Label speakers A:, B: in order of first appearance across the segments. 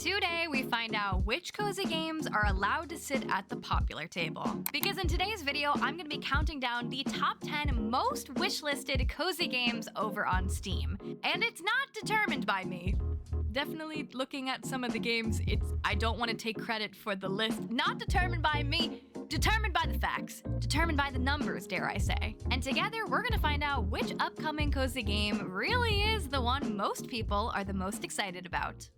A: Today, we find out which cozy games are allowed to sit at the popular table. Because in today's video, I'm going to be counting down the top 10 most wishlisted cozy games over on Steam. And it's not determined by me. Definitely looking at some of the games, I don't want to take credit for the list. Not determined by me, determined by the facts. Determined by the numbers, dare I say. And together, we're going to find out which upcoming cozy game really is the one most people are the most excited about.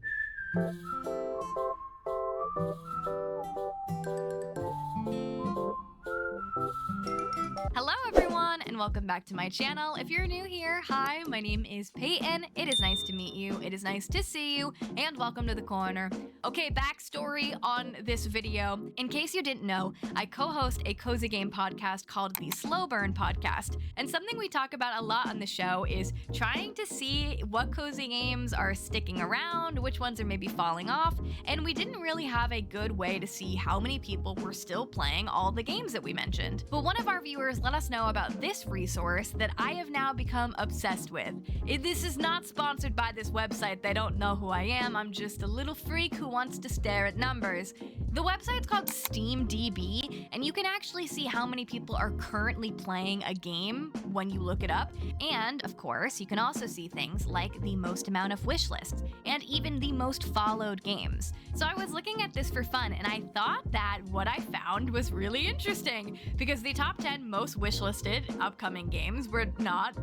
A: Hello everyone, and welcome back to my channel. If you're new here, hi, my name is Payton. It is nice to meet you, it is nice to see you, and welcome to the corner. Okay, backstory on this video. In case you didn't know, I co-host a cozy game podcast called the Slow Burn Podcast, and something we talk about a lot on the show is trying to see what cozy games are sticking around, which ones are maybe falling off, and we didn't really have a good way to see how many people were still playing all the games that we mentioned. But one of our viewers let us know about this resource that I have now become obsessed with. This is not sponsored by this website. They don't know who I am. I'm just a little freak who wants to stare at numbers. The website's called steamdb, and you can actually see how many people are currently playing a game when you look it up. And, of course, you can also see things like the most amount of wish lists and even the most followed games. So I was looking at this for fun, and I thought that what I found was really interesting because the top 10 most wishlisted upcoming games were not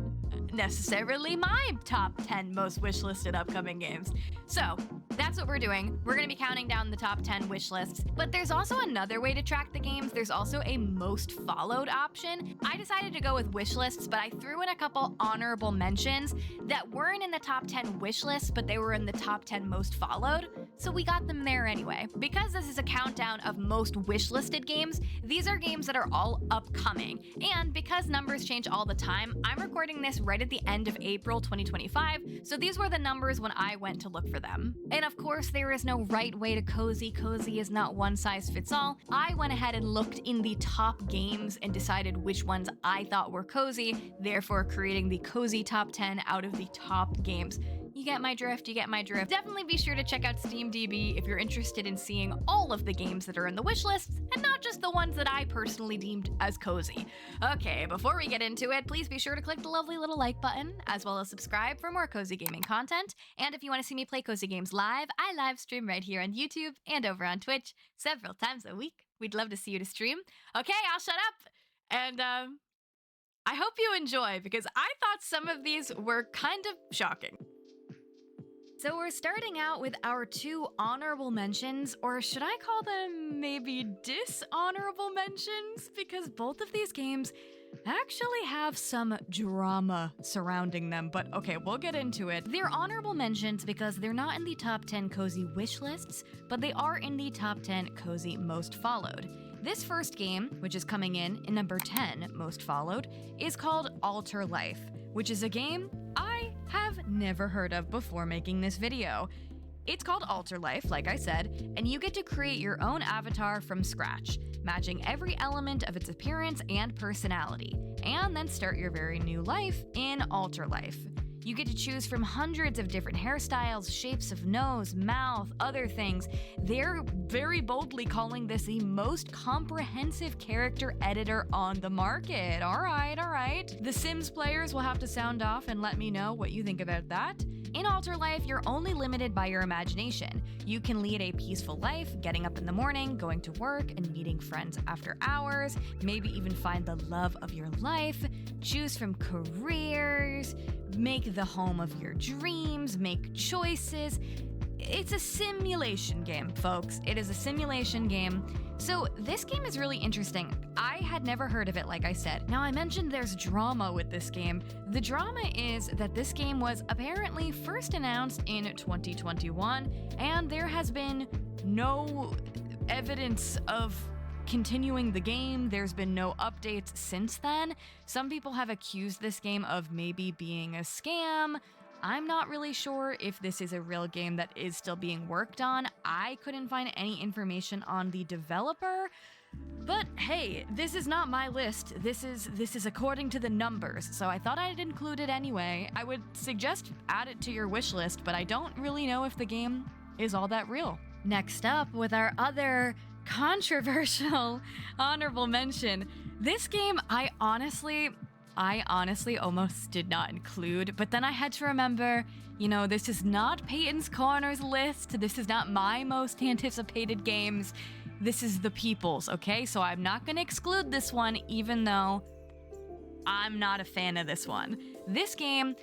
A: necessarily my top 10 most wishlisted upcoming games. So that's what we're doing. We're going to be counting down the top 10 wish lists, but there's also another way to track the games. There's also a most followed option. I decided to go with wish lists, but I threw in a couple honorable mentions that weren't in the top 10 wish lists, but they were in the top 10 most followed. So we got them there anyway. Because this is a countdown of most wishlisted games, these are games that are all upcoming. And because numbers change all the time, I'm recording this right at the end of April 2025, so these were the numbers when I went to look for them. And of course, there is no right way to cozy. Cozy is not one size fits all. I went ahead and looked in the top games and decided which ones I thought were cozy, therefore creating the cozy top 10 out of the top games. You get my drift, you get my drift. Definitely be sure to check out SteamDB if you're interested in seeing all of the games that are in the wish lists and not just the ones that I personally deemed as cozy. Okay, before we get into it, please be sure to click the lovely little like button, as well as subscribe for more cozy gaming content. And if you want to see me play cozy games live, I live stream right here on YouTube and over on Twitch several times a week. We'd love to see you to stream. Okay, I'll shut up. And I hope you enjoy, because I thought some of these were kind of shocking. So we're starting out with our two honorable mentions, or should I call them maybe dishonorable mentions? Because both of these games actually have some drama surrounding them, but okay, we'll get into it. They're honorable mentions because they're not in the top 10 cozy wish lists, but they are in the top 10 cozy most followed. This first game, which is coming in number 10 most followed, is called ALTERLIFE, which is a game I have never heard of before making this video. It's called ALTERLIFE, like I said, and you get to create your own avatar from scratch, matching every element of its appearance and personality, and then start your very new life in ALTERLIFE. You get to choose from hundreds of different hairstyles, shapes of nose, mouth, other things. They're very boldly calling this the most comprehensive character editor on the market. All right. The Sims players will have to sound off and let me know what you think about that. In ALTERLIFE, you're only limited by your imagination. You can lead a peaceful life, getting up in the morning, going to work, and meeting friends after hours, maybe even find the love of your life, choose from careers, make the home of your dreams, make choices. It's a simulation game, folks. It is a simulation game. So this game is really interesting. I had never heard of it, like I said. Now, I mentioned there's drama with this game. The drama is that this game was apparently first announced in 2021, and there has been no evidence of continuing the game. There's been no updates since then. Some people have accused this game of maybe being a scam. I'm not really sure if this is a real game that is still being worked on. I couldn't find any information on the developer, but hey, this is not my list. This is according to the numbers, so I thought I'd include it anyway. I would suggest add it to your wish list, but I don't really know if the game is all that real. Next up, with our other controversial honorable mention, this game I honestly almost did not include, but then I had to remember, this is not Payton'sCorner's list. This is not my most anticipated games. This is the people's, okay? So I'm not gonna exclude this one, even though I'm not a fan of this one. This game,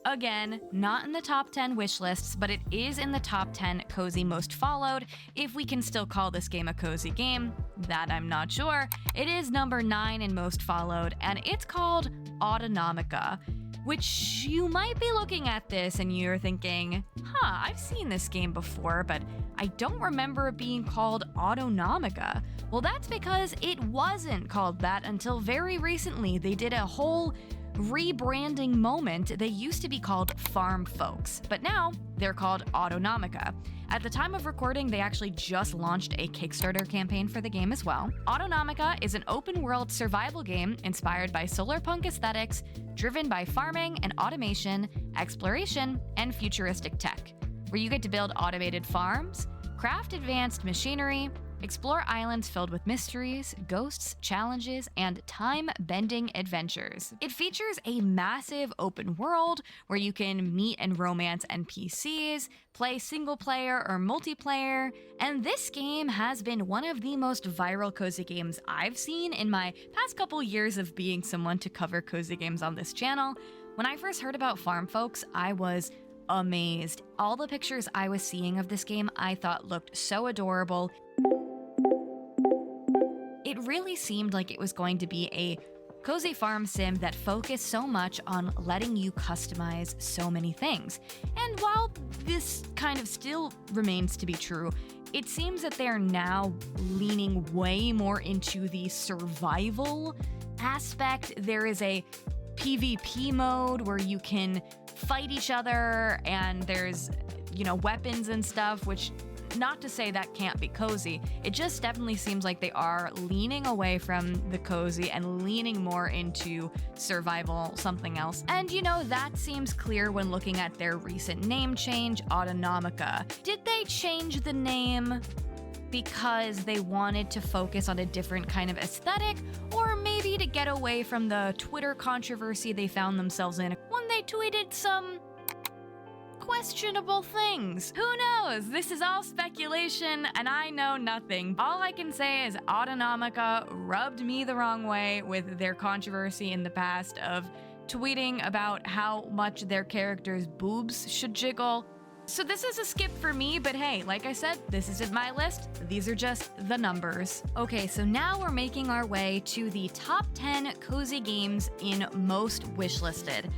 A: again, not in the top 10 wish lists, but it is in the top 10 cozy most followed, if we can still call this game a cozy game. That I'm not sure. It is number 9 in most followed, and it's called AUTONOMICA, which you might be looking at this and you're thinking, I've seen this game before, but I don't remember it being called AUTONOMICA. Well, that's because it wasn't called that until very recently. They did a whole rebranding moment. They used to be called Farm Folks, but now they're called AUTONOMICA. At the time of recording, they actually just launched a Kickstarter campaign for the game as well. AUTONOMICA is an open-world survival game inspired by solarpunk aesthetics, driven by farming and automation, exploration, and futuristic tech, where you get to build automated farms, craft advanced machinery, explore islands filled with mysteries, ghosts, challenges, and time-bending adventures. It features a massive open world where you can meet and romance NPCs, play single-player or multiplayer, and this game has been one of the most viral cozy games I've seen in my past couple years of being someone to cover cozy games on this channel. When I first heard about Farm Folks, I was amazed. All the pictures I was seeing of this game I thought looked so adorable. It really seemed like it was going to be a cozy farm sim that focused so much on letting you customize so many things. And while this kind of still remains to be true, it seems that they're now leaning way more into the survival aspect. There is a PvP mode where you can fight each other, and there's, weapons and stuff, which, not to say that can't be cozy, it just definitely seems like they are leaning away from the cozy and leaning more into survival, something else. And that seems clear when looking at their recent name change, AUTONOMICA. Did they change the name because they wanted to focus on a different kind of aesthetic, or maybe to get away from the Twitter controversy they found themselves in when they tweeted some questionable things? Who knows? This is all speculation, and I know nothing. All I can say is AUTONOMICA rubbed me the wrong way with their controversy in the past of tweeting about how much their characters' boobs should jiggle. So this is a skip for me, but hey, like I said, this isn't my list. These are just the numbers. Okay, so now we're making our way to the top 10 cozy games in most wishlisted.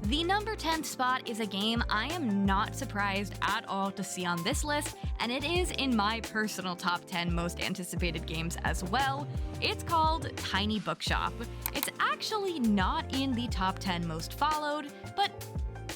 A: The number 10th spot is a game I am not surprised at all to see on this list, and it is in my personal top 10 most anticipated games as well. It's called Tiny Bookshop. It's actually not in the top 10 most followed, but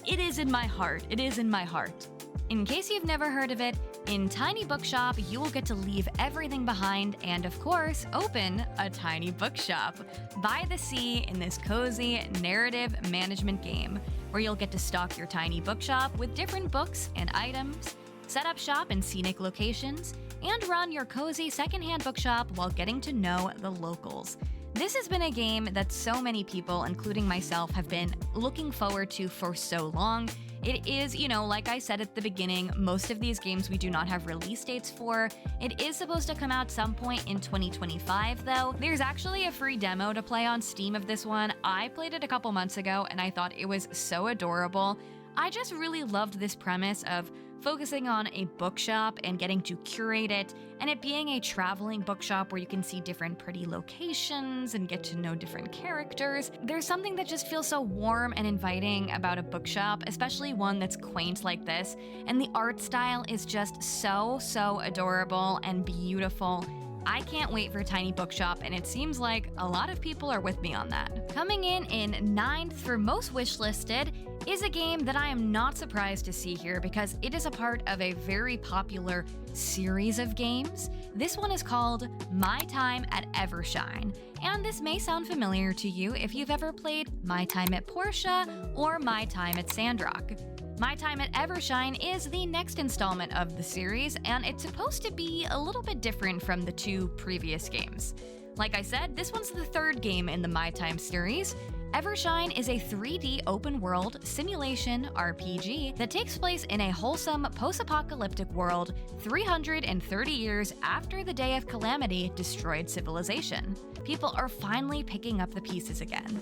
A: it is in my heart. It is in my heart. In case you've never heard of it, in Tiny Bookshop, you will get to leave everything behind and, of course, open a tiny bookshop by the sea in this cozy narrative management game, where you'll get to stock your tiny bookshop with different books and items, set up shop in scenic locations, and run your cozy secondhand bookshop while getting to know the locals. This has been a game that so many people, including myself, have been looking forward to for so long. It is, like I said at the beginning, most of these games we do not have release dates for. It is supposed to come out some point in 2025, though. There's actually a free demo to play on Steam of this one. I played it a couple months ago, and I thought it was so adorable. I just really loved this premise of focusing on a bookshop and getting to curate it, and it being a traveling bookshop where you can see different pretty locations and get to know different characters. There's something that just feels so warm and inviting about a bookshop, especially one that's quaint like this, and the art style is just so adorable and beautiful. I can't wait for Tiny Bookshop, and it seems like a lot of people are with me on that. Coming in 9th for most wishlisted is a game that I am not surprised to see here because it is a part of a very popular series of games. This one is called My Time at EVERSHINE, and this may sound familiar to you if you've ever played My Time at Portia or My Time at Sandrock. My Time at Evershine is the next installment of the series, and it's supposed to be a little bit different from the two previous games. Like I said, this one's the third game in the My Time series. Evershine is a 3D open-world simulation RPG that takes place in a wholesome post-apocalyptic world 330 years after the Day of Calamity destroyed civilization. People are finally picking up the pieces again.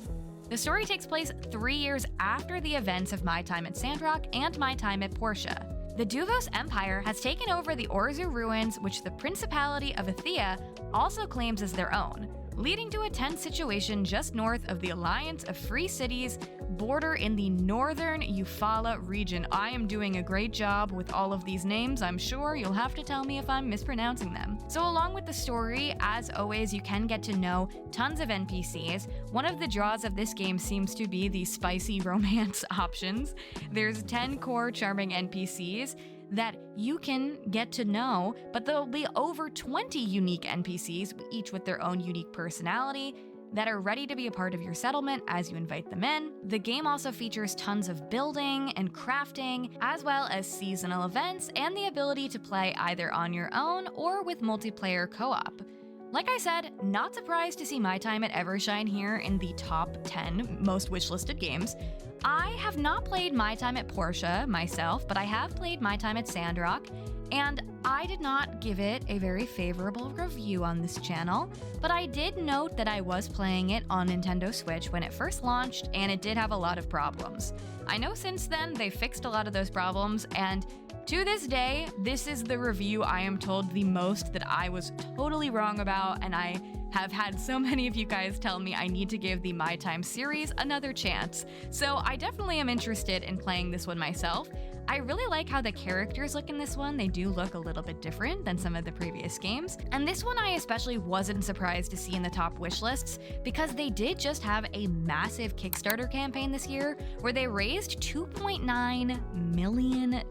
A: The story takes place 3 years after the events of My Time at Sandrock and My Time at Portia. The Duvos Empire has taken over the Orzu ruins, which the Principality of Athea also claims as their own, leading to a tense situation just north of the Alliance of Free Cities border in the northern Eufaula region. I am doing a great job with all of these names. I'm sure you'll have to tell me if I'm mispronouncing them. So along with the story, as always, you can get to know tons of NPCs. One of the draws of this game seems to be the spicy romance options. There's 10 core charming NPCs that you can get to know, but there'll be over 20 unique NPCs, each with their own unique personality, that are ready to be a part of your settlement as you invite them in. The game also features tons of building and crafting, as well as seasonal events and the ability to play either on your own or with multiplayer co-op. Like I said, not surprised to see My Time at Evershine here in the top 10 most wishlisted games. I have not played My Time at Portia myself, but I have played My Time at Sandrock, and I did not give it a very favorable review on this channel, but I did note that I was playing it on Nintendo Switch when it first launched, and it did have a lot of problems. I know since then they fixed a lot of those problems, and to this day, this is the review I am told the most that I was totally wrong about, and I have had so many of you guys tell me I need to give the My Time series another chance. So I definitely am interested in playing this one myself. I really like how the characters look in this one. They do look a little bit different than some of the previous games. And this one I especially wasn't surprised to see in the top wish lists because they did just have a massive Kickstarter campaign this year where they raised $2.9 million.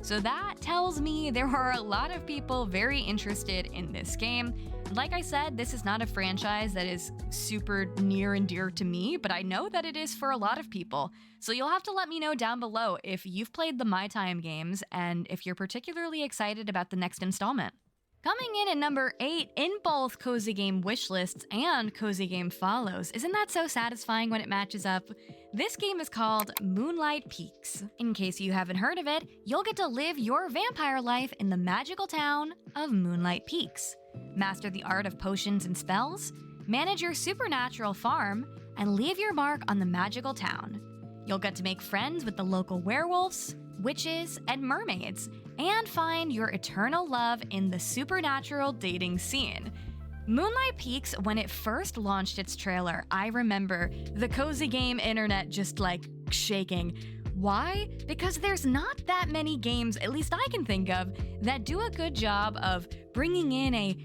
A: So that tells me there are a lot of people very interested in this game. Like I said, this is not a franchise that is super near and dear to me, but I know that it is for a lot of people. So you'll have to let me know down below if you've played the My Time games and if you're particularly excited about the next installment. Coming in at number 8 in both Cozy Game Wishlists and Cozy Game Follows. Isn't that so satisfying when it matches up? This game is called Moonlight Peaks. In case you haven't heard of it, you'll get to live your vampire life in the magical town of Moonlight Peaks. Master the art of potions and spells, manage your supernatural farm, and leave your mark on the magical town. You'll get to make friends with the local werewolves, witches, and mermaids, and find your eternal love in the supernatural dating scene. Moonlight Peaks, when it first launched its trailer, I remember the cozy game internet just like shaking. Why? Because there's not that many games, at least I can think of, that do a good job of bringing in a,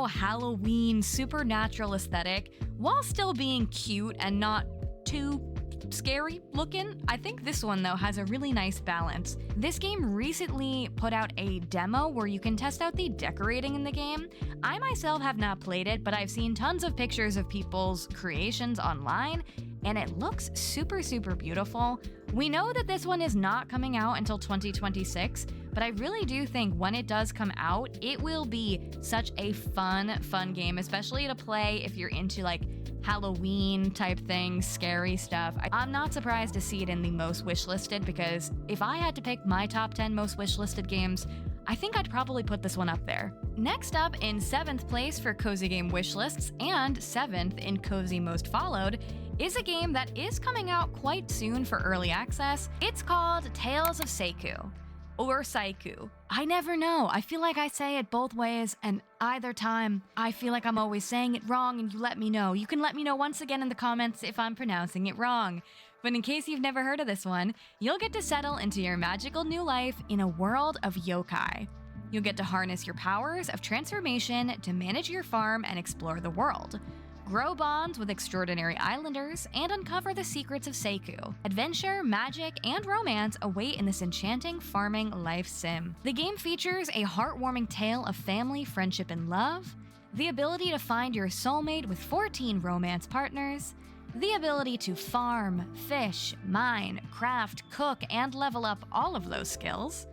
A: Halloween supernatural aesthetic while still being cute and not too scary looking. I think this one, though, has a really nice balance. This game recently put out a demo where you can test out the decorating in the game. I myself have not played it, but I've seen tons of pictures of people's creations online, and it looks super, super beautiful. We know that this one is not coming out until 2026, but I really do think when it does come out, it will be such a fun game, especially to play if you're into like Halloween type things, scary stuff. I'm not surprised to see it in the most wishlisted because if I had to pick my top 10 most wishlisted games, I think I'd probably put this one up there. Next up, in 7th place for Cozy Game Wishlists and 7th in Cozy Most Followed, is a game that is coming out quite soon for early access. It's called Tales of SEIKYU, or SEIKYU. I never know. I feel like I say it both ways, and either time, I feel like I'm always saying it wrong, and you let me know. You can let me know once again in the comments if I'm pronouncing it wrong. But in case you've never heard of this one, you'll get to settle into your magical new life in a world of yokai. You'll get to harness your powers of transformation to manage your farm and explore the world. Grow bonds with extraordinary islanders, and uncover the secrets of SEIKYU. Adventure, magic, and romance await in this enchanting farming life sim. The game features a heartwarming tale of family, friendship, and love, the ability to find your soulmate with 14 romance partners, The ability to farm, fish, mine, craft, cook, and level up all of those skills.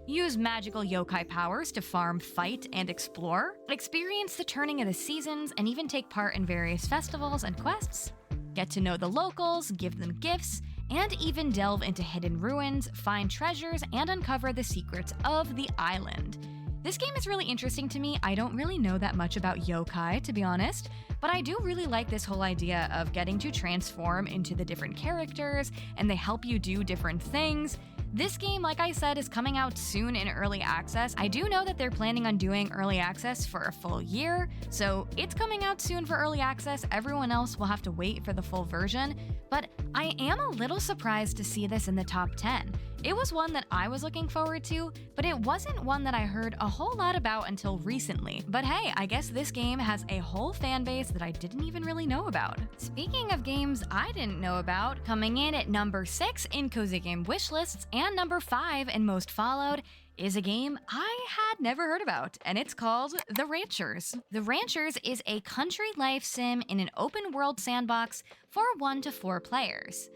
A: Use magical yokai powers to farm, fight, and explore. Experience the turning of the seasons and even take part in various festivals and quests. Get to know the locals, give them gifts, and even delve into hidden ruins, find treasures, and uncover the secrets of the island. This game is really interesting to me. I don't really know that much about yokai, to be honest, but I do really like this whole idea of getting to transform into the different characters, and they help you do different things. This game, like I said, is coming out soon in early access. I do know that they're planning on doing early access for a full year, so it's coming out soon for early access. Everyone else will have to wait for the full version, but I am a little surprised to see this in the top 10. It was one that I was looking forward to, but it wasn't one that I heard a whole lot about until recently. But hey, I guess this game has a whole fan base that I didn't even really know about. Speaking of games I didn't know about, coming in at number 6 in Cozy Game Wishlists and number 5 in Most Followed is a game I had never heard about, and it's called The Ranchers. The Ranchers is a country life sim in an open world sandbox for 1 to 4 players.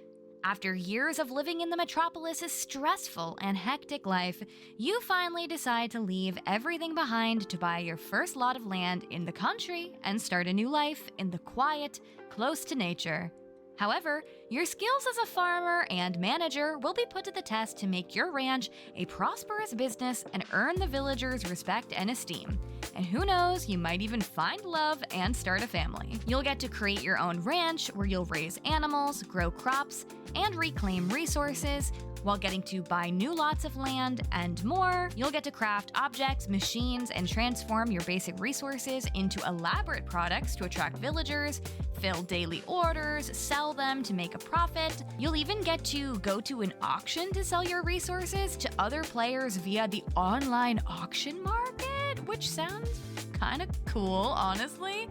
A: After years of living in the metropolis's stressful and hectic life, you finally decide to leave everything behind to buy your first lot of land in the country and start a new life in the quiet, close to nature. However, your skills as a farmer and manager will be put to the test to make your ranch a prosperous business and earn the villagers' respect and esteem. And who knows, you might even find love and start a family. You'll get to create your own ranch where you'll raise animals, grow crops, and reclaim resources, while getting to buy new lots of land and more. You'll get to craft objects, machines, and transform your basic resources into elaborate products to attract villagers, fill daily orders, sell them to make a profit. You'll even get to go to an auction to sell your resources to other players via the online auction market, which sounds kind of cool, honestly.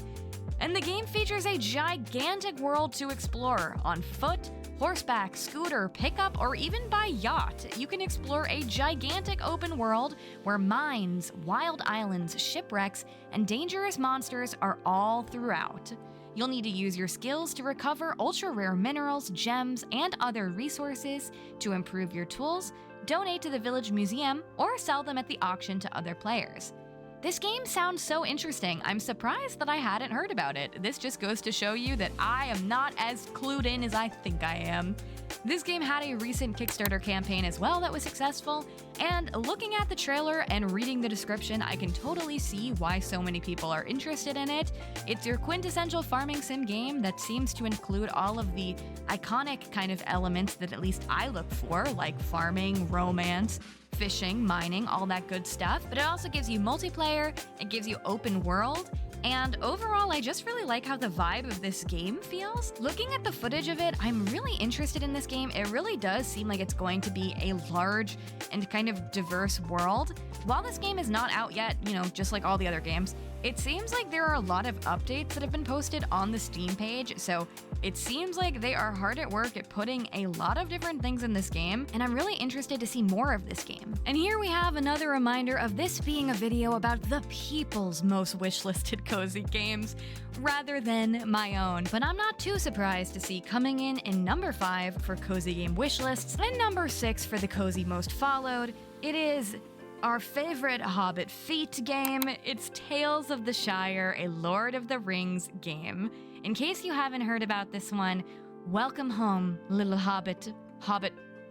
A: And the game features a gigantic world to explore on foot, horseback, scooter, pickup, or even by yacht. You can explore a gigantic open world where mines, wild islands, shipwrecks, and dangerous monsters are all throughout. You'll need to use your skills to recover ultra-rare minerals, gems, and other resources to improve your tools, donate to the village museum, or sell them at the auction to other players. This game sounds so interesting. I'm surprised that I hadn't heard about it. This just goes to show you that I am not as clued in as I think I am. This game had a recent Kickstarter campaign as well that was successful, and looking at the trailer and reading the description, I can totally see why so many people are interested in it. It's your quintessential farming sim game that seems to include all of the iconic kind of elements that at least I look for, like farming, romance, fishing, mining, all that good stuff. But it also gives you multiplayer, it gives you open world, and overall, I just really like how the vibe of this game feels. Looking at the footage of it, I'm really interested in this game. It really does seem like it's going to be a large and kind of diverse world. While this game is not out yet, just like all the other games, it seems like there are a lot of updates that have been posted on the Steam page, so it seems like they are hard at work at putting a lot of different things in this game, and I'm really interested to see more of this game. And here we have another reminder of this being a video about the people's most wishlisted cozy games, rather than my own. But I'm not too surprised to see coming in number 5 for Cozy Game Wishlists, and number 6 for the Cozy Most Followed, it is our favorite Hobbit feat game. It's Tales of the Shire, a Lord of the Rings game. In case you haven't heard about this one, welcome home, little hobbit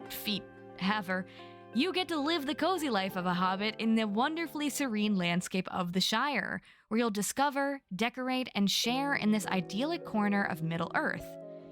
A: feet haver. You get to live the cozy life of a hobbit in the wonderfully serene landscape of the Shire, where you'll discover, decorate, and share in this idyllic corner of Middle-earth.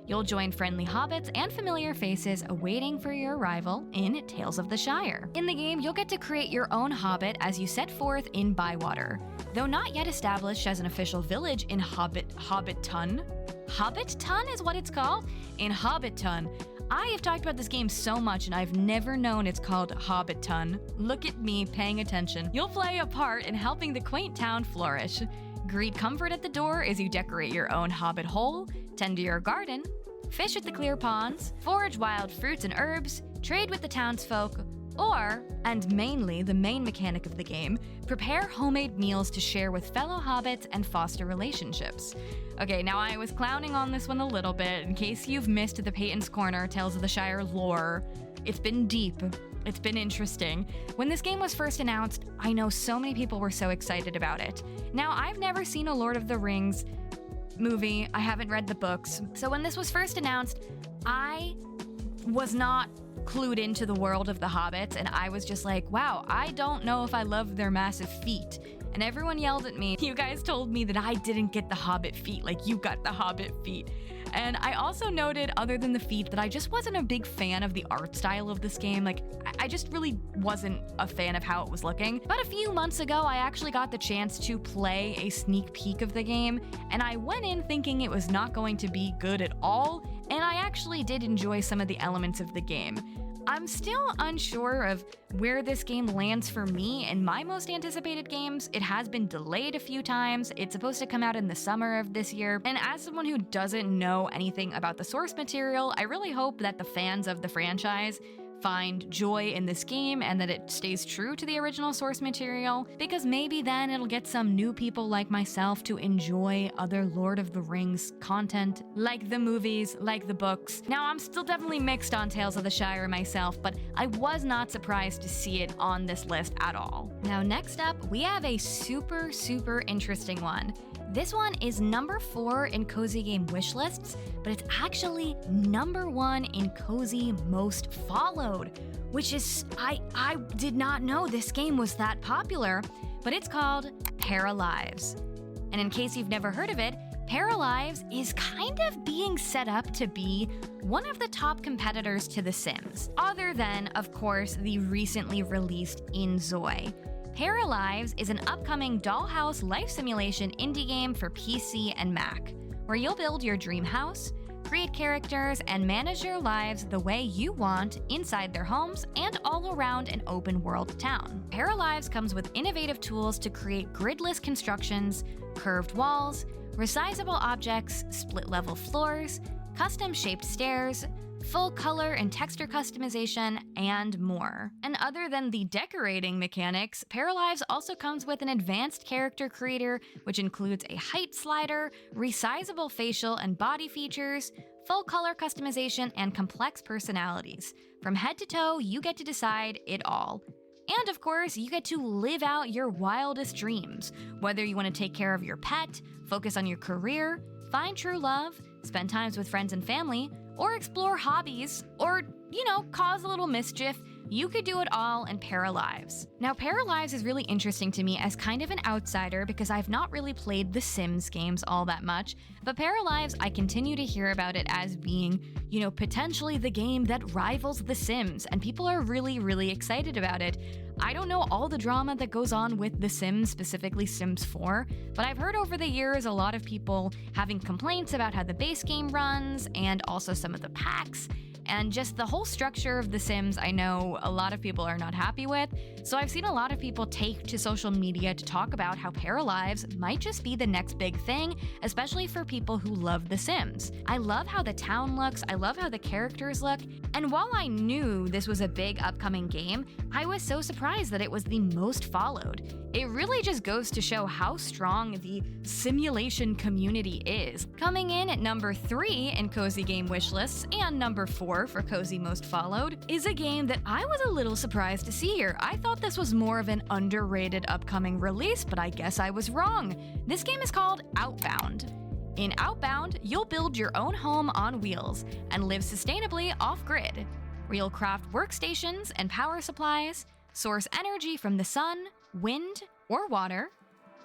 A: You'll join friendly hobbits and familiar faces awaiting for your arrival in Tales of the Shire. In the game, you'll get to create your own hobbit as you set forth in Bywater. Though not yet established as an official village in Hobbiton? Hobbiton is what it's called? In Hobbiton. I have talked about this game so much and I've never known it's called Hobbiton. Look at me paying attention. You'll play a part in helping the quaint town flourish. Greet comfort at the door as you decorate your own hobbit hole, tend to your garden, fish at the clear ponds, forage wild fruits and herbs, trade with the townsfolk, Or, and mainly the main mechanic of the game, prepare homemade meals to share with fellow hobbits and foster relationships. Okay, now I was clowning on this one a little bit in case you've missed the Payton's Corner Tales of the Shire lore. It's been deep. It's been interesting. When this game was first announced, I know so many people were so excited about it. Now, I've never seen a Lord of the Rings movie. I haven't read the books. So when this was first announced, I was not clued into the world of the hobbits, and I was just like, wow, I don't know if I love their massive feet. And everyone yelled at me. You guys told me that I didn't get the hobbit feet, like you got the hobbit feet. And I also noted, other than the feet, that I just wasn't a big fan of the art style of this game. Like, I just really wasn't a fan of how it was looking. But a few months ago, I actually got the chance to play a sneak peek of the game, and I went in thinking it was not going to be good at all, and I actually did enjoy some of the elements of the game. I'm still unsure of where this game lands for me in my most anticipated games. It has been delayed a few times. It's supposed to come out in the summer of this year. And as someone who doesn't know anything about the source material, I really hope that the fans of the franchise find joy in this game and that it stays true to the original source material, because maybe then it'll get some new people like myself to enjoy other Lord of the Rings content, like the movies, like the books. Now, I'm still definitely mixed on Tales of the Shire myself, but I was not surprised to see it on this list at all. Now, next up, we have a super interesting one. This one is number 4 in Cozy Game Wishlists, but it's actually number 1 in Cozy Most Followed, which is, I did not know this game was that popular, but it's called PARALIVES. And in case you've never heard of it, PARALIVES is kind of being set up to be one of the top competitors to The Sims, other than, of course, the recently released inZOI. PARALIVES is an upcoming dollhouse life simulation indie game for PC and Mac, where you'll build your dream house, create characters, and manage your lives the way you want inside their homes and all around an open-world town. PARALIVES comes with innovative tools to create gridless constructions, curved walls, resizable objects, split-level floors, custom-shaped stairs, full color and texture customization, and more. And other than the decorating mechanics, PARALIVES also comes with an advanced character creator, which includes a height slider, resizable facial and body features, full color customization, and complex personalities. From head to toe, you get to decide it all. And of course, you get to live out your wildest dreams, whether you want to take care of your pet, focus on your career, find true love, spend times with friends and family, or explore hobbies, or, cause a little mischief. You could do it all in PARALIVES. Now, PARALIVES is really interesting to me as kind of an outsider because I've not really played the Sims games all that much, but PARALIVES, I continue to hear about it as being, potentially the game that rivals the Sims, and people are really excited about it. I don't know all the drama that goes on with The Sims, specifically Sims 4, but I've heard over the years a lot of people having complaints about how the base game runs, and also some of the packs, and just the whole structure of The Sims. I know a lot of people are not happy with, so I've seen a lot of people take to social media to talk about how PARALIVES might just be the next big thing, especially for people who love The Sims. I love how the town looks, I love how the characters look, and while I knew this was a big upcoming game, I was so surprised that it was the most followed. It really just goes to show how strong the simulation community is. Coming in at number 3 in Cozy Game Wishlists and number 4 for Cozy Most Followed is a game that I was a little surprised to see here. I thought this was more of an underrated upcoming release, but I guess I was wrong. This game is called OUTBOUND. In OUTBOUND, you'll build your own home on wheels and live sustainably off-grid, where you'll craft workstations and power supplies, source energy from the sun, wind, or water,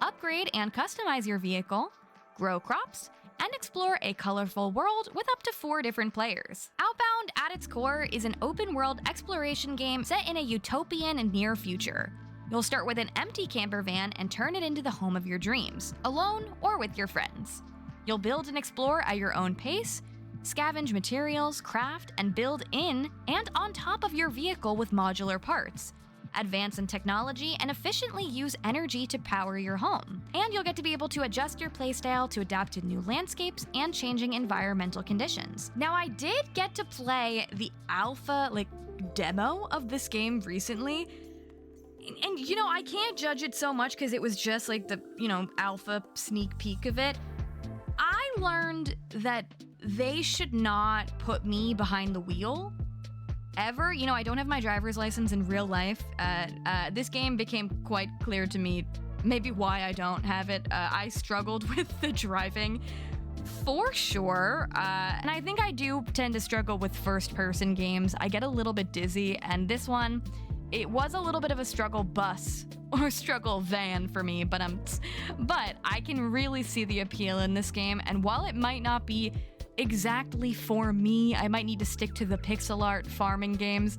A: upgrade and customize your vehicle, grow crops, and explore a colorful world with up to 4 different players. OUTBOUND, at its core, is an open-world exploration game set in a utopian and near future. You'll start with an empty camper van and turn it into the home of your dreams, alone or with your friends. You'll build and explore at your own pace, scavenge materials, craft, and build in and on top of your vehicle with modular parts. advance in technology, and efficiently use energy to power your home. And you'll get to be able to adjust your playstyle to adapt to new landscapes and changing environmental conditions. Now, I did get to play the alpha, demo of this game recently. And I can't judge it so much because it was just the, alpha sneak peek of it. I learned that they should not put me behind the wheel ever. I don't have my driver's license in real life. This game became quite clear to me maybe why I don't have it. I struggled with the driving for sure. And I think I do tend to struggle with first-person games. I get a little bit dizzy, and this one, it was a little bit of a struggle bus or struggle van for me, but I can really see the appeal in this game. And while it might not be exactly for me, I might need to stick to the pixel art farming games,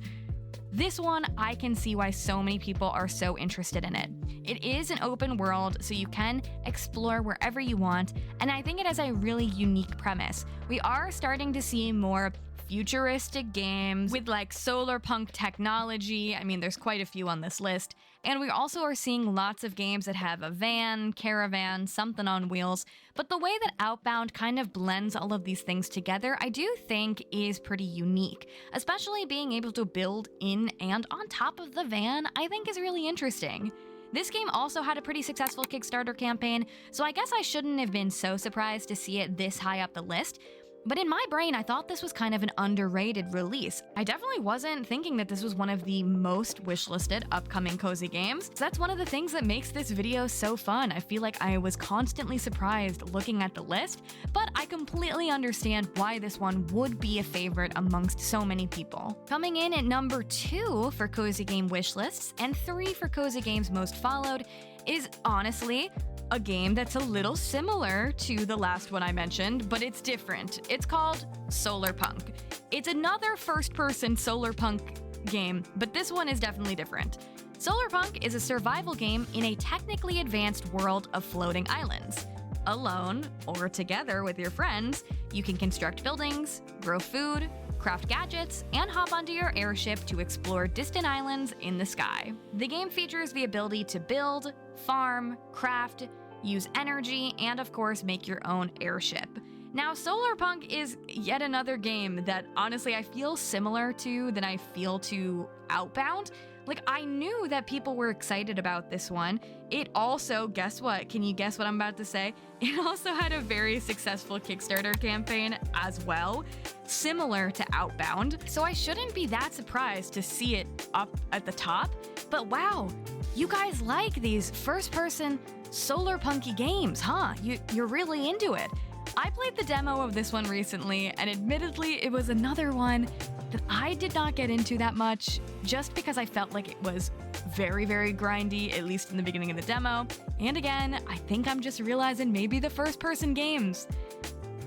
A: this one, I can see why so many people are so interested in it. It is an open world, so you can explore wherever you want, and I think it has a really unique premise. We are starting to see more futuristic games with solarpunk technology. I mean, there's quite a few on this list. And we also are seeing lots of games that have a van, caravan, something on wheels. But the way that Outbound kind of blends all of these things together, I do think is pretty unique. Especially being able to build in and on top of the van, I think is really interesting. This game also had a pretty successful Kickstarter campaign, so I guess I shouldn't have been so surprised to see it this high up the list. But in my brain, I thought this was kind of an underrated release. I definitely wasn't thinking that this was one of the most wishlisted upcoming cozy games. So that's one of the things that makes this video so fun. I feel like I was constantly surprised looking at the list, but I completely understand why this one would be a favorite amongst so many people. Coming in at number 2 for cozy game wishlists and 3 for cozy games most followed is honestly a game that's a little similar to the last one I mentioned, but it's different. It's called SOLARPUNK. It's another first-person SOLARPUNK game, but this one is definitely different. SOLARPUNK is a survival game in a technically advanced world of floating islands. Alone, or together with your friends, you can construct buildings, grow food, craft gadgets, and hop onto your airship to explore distant islands in the sky. The game features the ability to build, farm, craft, use energy, and of course make your own airship. Now, SOLARPUNK is yet another game that honestly I feel similar to than I feel to Outbound. I knew that people were excited about this one. It also, guess what? Can you guess what I'm about to say? It also had a very successful Kickstarter campaign as well, similar to Outbound. So I shouldn't be that surprised to see it up at the top. But wow, you guys like these first-person SOLARPUNky games, huh? You're really into it. I played the demo of this one recently, and admittedly, it was another one that I did not get into that much, just because I felt like it was very, very grindy, at least in the beginning of the demo. And again, I think I'm just realizing maybe the first-person games,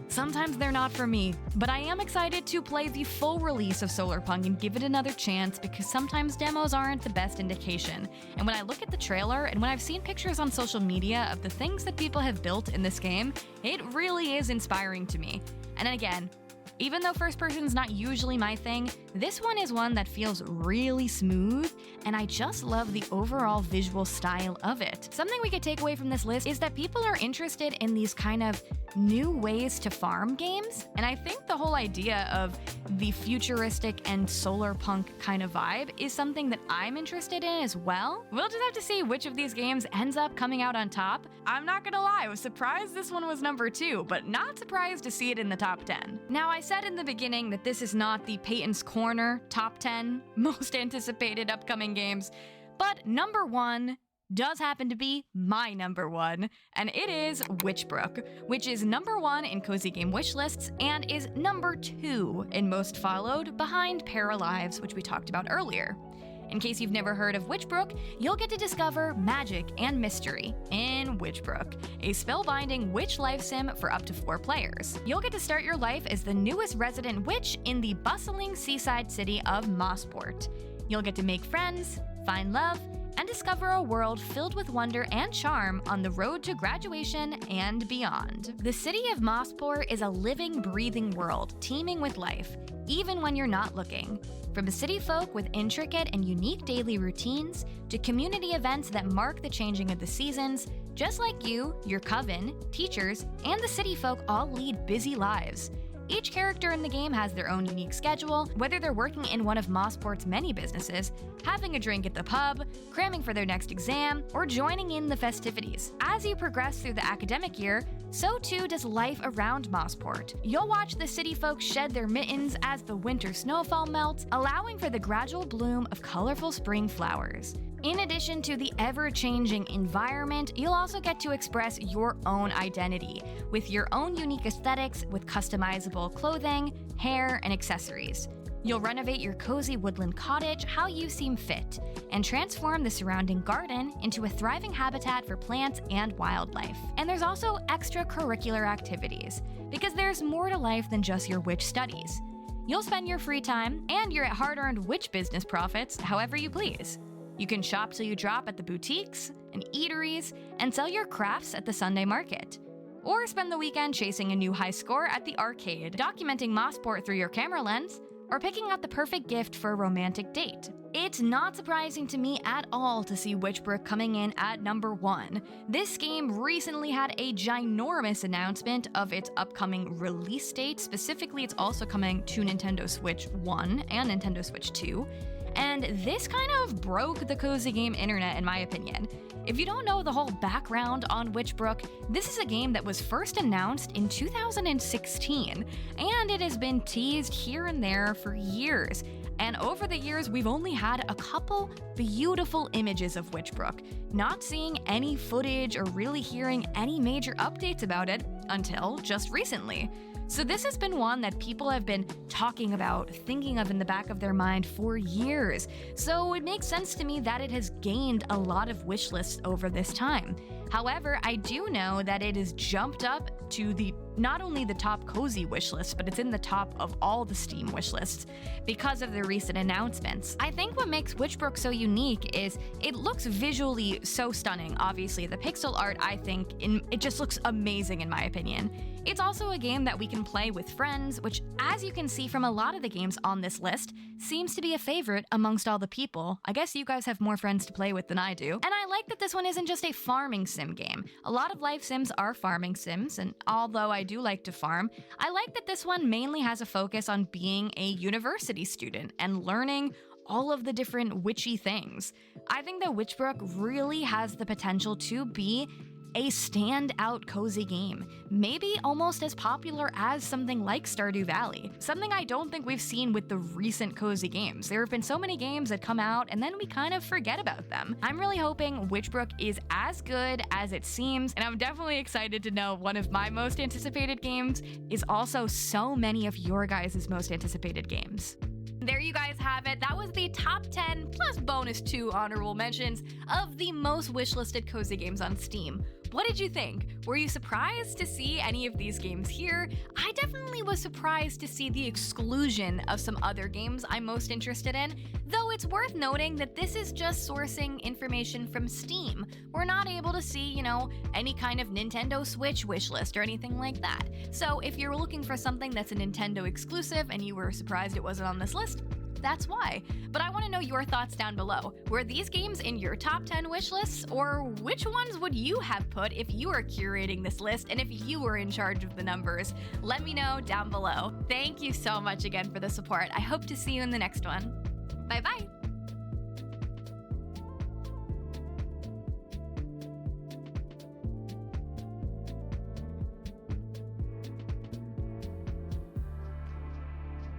A: sometimes they're not for me, but I am excited to play the full release of SOLARPUNK and give it another chance because sometimes demos aren't the best indication. And when I look at the trailer and when I've seen pictures on social media of the things that people have built in this game, it really is inspiring to me. And again, even though first person's not usually my thing, this one is one that feels really smooth, and I just love the overall visual style of it. Something we could take away from this list is that people are interested in these kind of new ways to farm games, and I think the whole idea of the futuristic and SOLARPUNK kind of vibe is something that I'm interested in as well. We'll just have to see which of these games ends up coming out on top. I'm not gonna lie, I was surprised this one was number 2, but not surprised to see it in the top 10. Now, I said in the beginning that this is not the Payton'sCorner top 10 most anticipated upcoming games, but number 1 does happen to be my number 1, and it is WITCHBROOK, which is number 1 in cozy game wish lists and is number 2 in most followed, behind PARALIVES, which we talked about earlier. In case you've never heard of WITCHBROOK, you'll get to discover magic and mystery in WITCHBROOK, a spellbinding witch life sim for up to 4 players. You'll get to start your life as the newest resident witch in the bustling seaside city of Mossport. You'll get to make friends, find love, and discover a world filled with wonder and charm on the road to graduation and beyond. The city of Mossport is a living, breathing world teeming with life, even when you're not looking. From city folk with intricate and unique daily routines to community events that mark the changing of the seasons, just like you, your coven, teachers, and the city folk all lead busy lives. Each character in the game has their own unique schedule, whether they're working in one of Mossport's many businesses, having a drink at the pub, cramming for their next exam, or joining in the festivities. As you progress through the academic year, so too does life around Mossport. You'll watch the city folks shed their mittens as the winter snowfall melts, allowing for the gradual bloom of colorful spring flowers. In addition to the ever-changing environment, you'll also get to express your own identity, with your own unique aesthetics with customizable clothing, hair, and accessories. You'll renovate your cozy woodland cottage how you seem fit, and transform the surrounding garden into a thriving habitat for plants and wildlife. And there's also extracurricular activities, because there's more to life than just your witch studies. You'll spend your free time and your hard-earned witch business profits however you please. You can shop till you drop at the boutiques and eateries and sell your crafts at the Sunday market. Or spend the weekend chasing a new high score at the arcade, documenting Mossport through your camera lens, or picking out the perfect gift for a romantic date. It's not surprising to me at all to see WITCHBROOK coming in at number 1. This game recently had a ginormous announcement of its upcoming release date. Specifically, it's also coming to Nintendo Switch 1 and Nintendo Switch 2. And this kind of broke the cozy game internet, in my opinion. If you don't know the whole background on WITCHBROOK, this is a game that was first announced in 2016, and it has been teased here and there for years. And over the years, we've only had a couple beautiful images of WITCHBROOK, not seeing any footage or really hearing any major updates about it until just recently. So this has been one that people have been talking about, thinking of in the back of their mind for years. So it makes sense to me that it has gained a lot of wish lists over this time. However, I do know that it has jumped up to not only the top cozy wish list, but it's in the top of all the Steam wish lists because of the recent announcements. I think what makes WITCHBROOK so unique is it looks visually so stunning. Obviously, the pixel art, I think, it just looks amazing in my opinion. It's also a game that we can play with friends, which, as you can see from a lot of the games on this list, seems to be a favorite amongst all the people. I guess you guys have more friends to play with than I do. And I like that this one isn't just a farming sim game. A lot of life sims are farming sims, and although I do like to farm, I like that this one mainly has a focus on being a university student and learning all of the different witchy things. I think that WITCHBROOK really has the potential to be a standout cozy game, maybe almost as popular as something like Stardew Valley, something I don't think we've seen with the recent cozy games. There have been so many games that come out and then we kind of forget about them. I'm really hoping WITCHBROOK is as good as it seems, and I'm definitely excited to know one of my most anticipated games is also so many of your guys' most anticipated games. There you guys have it. That was the top 10 plus bonus 2 honorable mentions of the most wishlisted cozy games on Steam. What did you think? Were you surprised to see any of these games here? I definitely was surprised to see the exclusion of some other games I'm most interested in, though it's worth noting that this is just sourcing information from Steam. We're not able to see, any kind of Nintendo Switch wishlist or anything like that. So if you're looking for something that's a Nintendo exclusive and you were surprised it wasn't on this list, that's why. But I want to know your thoughts down below. Were these games in your top 10 wish lists, or which ones would you have put if you were curating this list and if you were in charge of the numbers? Let me know down below. Thank you so much again for the support. I hope to see you in the next one. Bye bye.